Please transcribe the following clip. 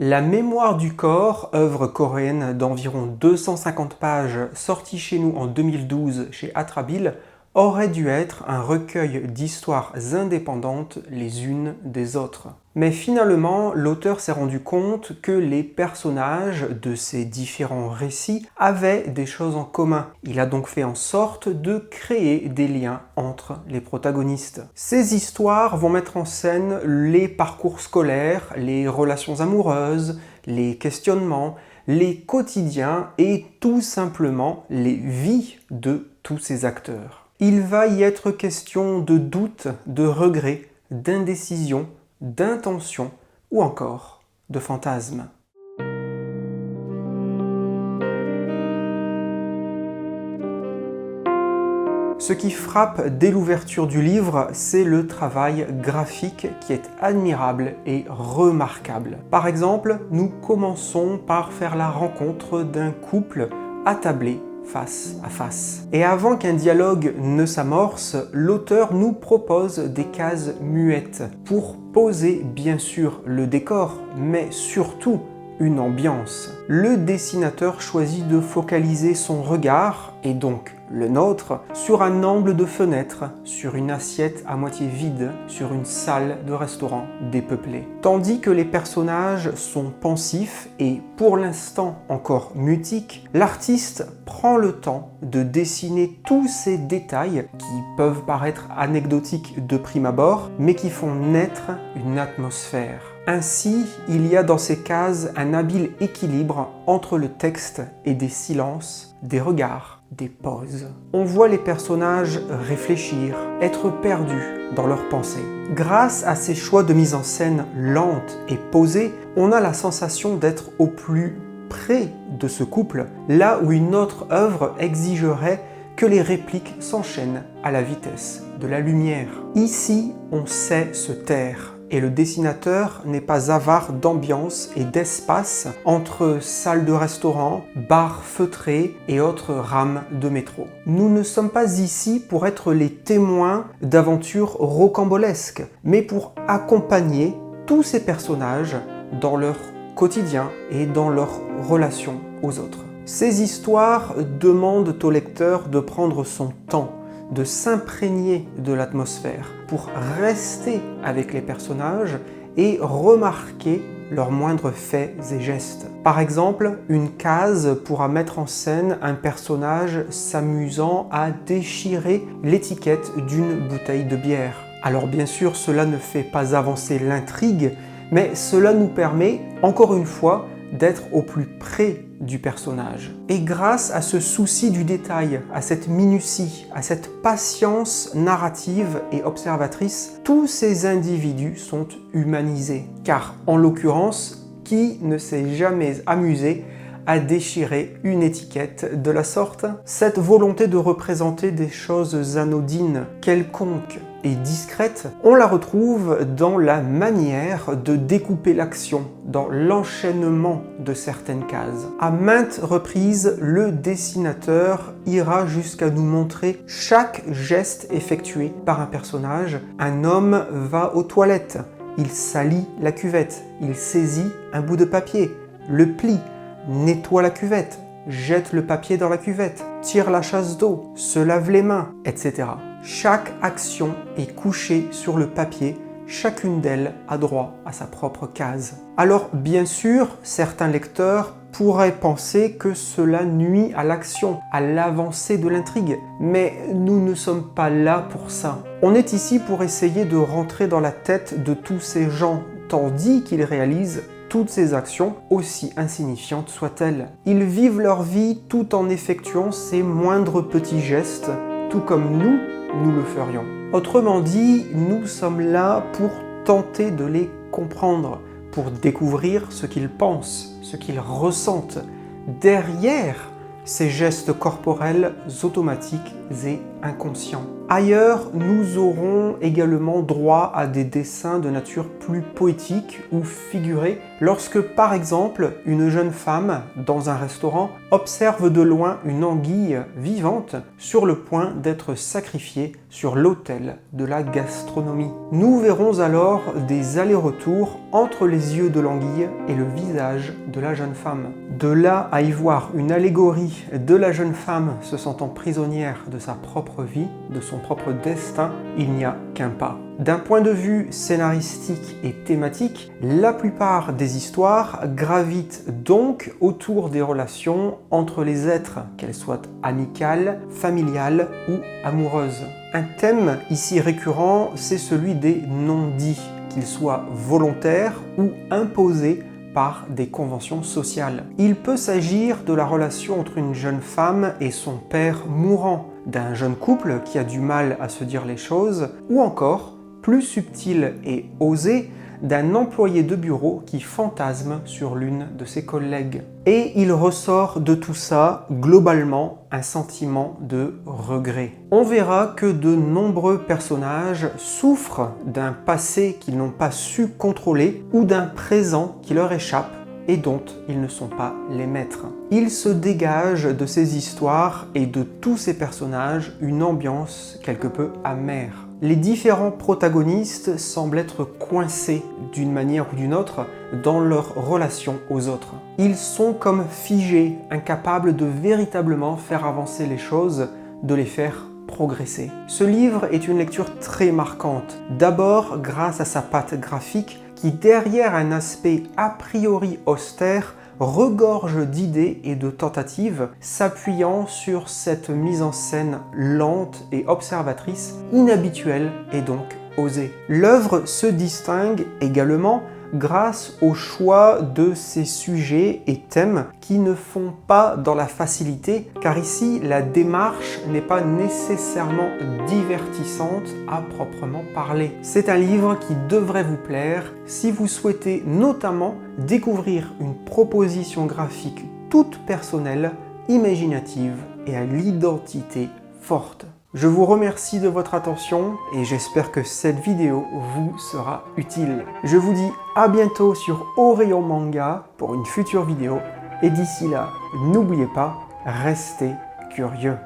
La mémoire du corps, œuvre coréenne d'environ 250 pages sortie chez nous en 2012 chez Atrabile, aurait dû être un recueil d'histoires indépendantes les unes des autres. Mais finalement, l'auteur s'est rendu compte que les personnages de ces différents récits avaient des choses en commun. Il a donc fait en sorte de créer des liens entre les protagonistes. Ces histoires vont mettre en scène les parcours scolaires, les relations amoureuses, les questionnements, les quotidiens et tout simplement les vies de tous ces acteurs. Il va y être question de doute, de regret, d'indécision, d'intention ou encore de fantasme. Ce qui frappe dès l'ouverture du livre, c'est le travail graphique qui est admirable et remarquable. Par exemple, nous commençons par faire la rencontre d'un couple attablé face à face. Et avant qu'un dialogue ne s'amorce, l'auteur nous propose des cases muettes pour poser bien sûr le décor, mais surtout une ambiance. Le dessinateur choisit de focaliser son regard, et donc le nôtre, sur un angle de fenêtre, sur une assiette à moitié vide, sur une salle de restaurant dépeuplée. Tandis que les personnages sont pensifs et pour l'instant encore mutiques, l'artiste prend le temps de dessiner tous ces détails qui peuvent paraître anecdotiques de prime abord, mais qui font naître une atmosphère. Ainsi, il y a dans ces cases un habile équilibre entre le texte et des silences, des regards, des pauses. On voit les personnages réfléchir, être perdus dans leurs pensées. Grâce à ces choix de mise en scène lente et posée, on a la sensation d'être au plus près de ce couple, là où une autre œuvre exigerait que les répliques s'enchaînent à la vitesse de la lumière. Ici, on sait se taire. Et le dessinateur n'est pas avare d'ambiance et d'espace entre salles de restaurant, bars feutrés et autres rames de métro. Nous ne sommes pas ici pour être les témoins d'aventures rocambolesques, mais pour accompagner tous ces personnages dans leur quotidien et dans leur relation aux autres. Ces histoires demandent au lecteur de prendre son temps, de s'imprégner de l'atmosphère pour rester avec les personnages et remarquer leurs moindres faits et gestes. Par exemple, une case pourra mettre en scène un personnage s'amusant à déchirer l'étiquette d'une bouteille de bière. Alors bien sûr, cela ne fait pas avancer l'intrigue, mais cela nous permet, encore une fois, d'être au plus près du personnage. Et grâce à ce souci du détail, à cette minutie, à cette patience narrative et observatrice, tous ces individus sont humanisés. Car, en l'occurrence, qui ne s'est jamais amusé à déchirer une étiquette de la sorte? Cette volonté de représenter des choses anodines, quelconques et discrètes, on la retrouve dans la manière de découper l'action, dans l'enchaînement de certaines cases. À maintes reprises, le dessinateur ira jusqu'à nous montrer chaque geste effectué par un personnage. Un homme va aux toilettes, il salit la cuvette, il saisit un bout de papier, le plie, nettoie la cuvette, jette le papier dans la cuvette, tire la chasse d'eau, se lave les mains, etc. Chaque action est couchée sur le papier, chacune d'elles a droit à sa propre case. Alors bien sûr, certains lecteurs pourraient penser que cela nuit à l'action, à l'avancée de l'intrigue, mais nous ne sommes pas là pour ça. On est ici pour essayer de rentrer dans la tête de tous ces gens, tandis qu'ils réalisent toutes ces actions, aussi insignifiantes soient-elles. Ils vivent leur vie tout en effectuant ces moindres petits gestes, tout comme nous le ferions. Autrement dit, nous sommes là pour tenter de les comprendre, pour découvrir ce qu'ils pensent, ce qu'ils ressentent, derrière ces gestes corporels automatiques et inconscients. Ailleurs, nous aurons également droit à des dessins de nature plus poétique ou figurée lorsque, par exemple, une jeune femme, dans un restaurant, observe de loin une anguille vivante sur le point d'être sacrifiée sur l'autel de la gastronomie. Nous verrons alors des allers-retours entre les yeux de l'anguille et le visage de la jeune femme. De là à y voir une allégorie de la jeune femme se sentant prisonnière de sa propre vie, de son propre destin, il n'y a qu'un pas. D'un point de vue scénaristique et thématique, la plupart des histoires gravitent donc autour des relations entre les êtres, qu'elles soient amicales, familiales ou amoureuses. Un thème ici récurrent, c'est celui des non-dits, qu'ils soient volontaires ou imposés par des conventions sociales. Il peut s'agir de la relation entre une jeune femme et son père mourant, d'un jeune couple qui a du mal à se dire les choses, ou encore, plus subtil et osé, d'un employé de bureau qui fantasme sur l'une de ses collègues. Et il ressort de tout ça, globalement, un sentiment de regret. On verra que de nombreux personnages souffrent d'un passé qu'ils n'ont pas su contrôler ou d'un présent qui leur échappe et dont ils ne sont pas les maîtres. Il se dégage de ces histoires et de tous ces personnages une ambiance quelque peu amère. Les différents protagonistes semblent être coincés d'une manière ou d'une autre dans leur relation aux autres. Ils sont comme figés, incapables de véritablement faire avancer les choses, de les faire progresser. Ce livre est une lecture très marquante, d'abord grâce à sa patte graphique qui, derrière un aspect a priori austère, regorge d'idées et de tentatives, s'appuyant sur cette mise en scène lente et observatrice, inhabituelle et donc osée. L'œuvre se distingue également grâce au choix de ses sujets et thèmes qui ne font pas dans la facilité, car ici la démarche n'est pas nécessairement divertissante à proprement parler. C'est un livre qui devrait vous plaire si vous souhaitez notamment découvrir une proposition graphique toute personnelle, imaginative et à l'identité forte. Je vous remercie de votre attention et j'espère que cette vidéo vous sera utile. Je vous dis à bientôt sur Orion Manga pour une future vidéo et d'ici là, n'oubliez pas, restez curieux.